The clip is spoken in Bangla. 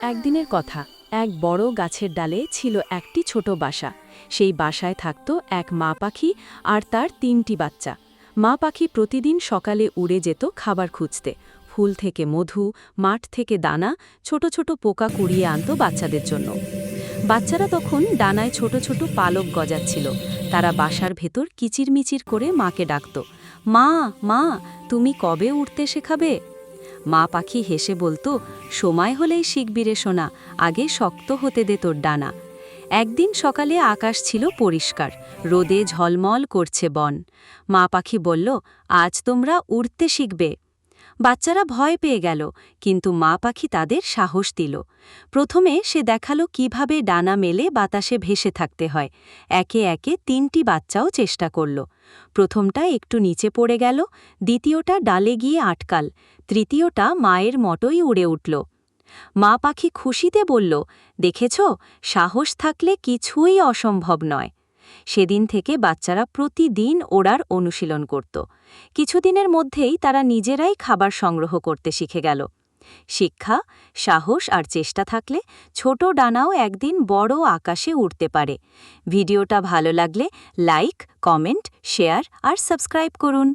একদিনের কথা, এক বড় গাছের ডালে ছিল একটি ছোট বাসা। সেই বাসায় থাকত এক মা পাখি আর তার ৩টি বাচ্চা। মা পাখি প্রতিদিন সকালে উড়ে যেত খাবার খুঁজতে। ফুল থেকে মধু, মাঠ থেকে দানা, ছোট ছোট পোকা কুড়িয়ে আনত বাচ্চাদের জন্য। বাচ্চারা তখন ডানায় ছোট ছোট পালক গজাচ্ছিল। তারা বাসার ভেতর কিচিরমিচির করে মাকে ডাকত, মা, মা, তুমি কবে উড়তে শেখাবে? মা পাখি হেসে বলতো, সময় হলেই শিখবি রে সোনা, আগে শক্ত হতে দে তোর ডানা। একদিন সকালে আকাশ ছিল পরিষ্কার, রোদে ঝলমল করছে বন। মা পাখি বলল, আজ তোমরা উড়তে শিখবে। বাচ্চারা ভয় পেয়ে গেল, কিন্তু মা পাখি তাদের সাহস দিল। প্রথমে সে দেখালো কিভাবে ডানা মেলে বাতাসে ভেসে থাকতে হয়। একে একে ৩টি বাচ্চাও চেষ্টা করল। প্রথমটা একটু নিচে পড়ে গেল, দ্বিতীয়টা ডালে গিয়ে আটকাল, তৃতীয়টা মায়ের মতোই উড়ে উঠল। মা পাখি খুশিতে বলল, দেখেছ, সাহস থাকলে কিছুই অসম্ভব নয়। সেদিন থেকে বাচ্চারা প্রতিদিন ওড়ার অনুশীলন করত। কিছুদিনের মধ্যেই তারা নিজেরাই খাবার সংগ্রহ করতে শিখে গেল। শিক্ষা, সাহস আর চেষ্টা থাকলে ছোট ডানাও একদিন বড় আকাশে উড়তে পারে। ভিডিওটা ভালো লাগলে লাইক, কমেন্ট, শেয়ার আর সাবস্ক্রাইব করুন।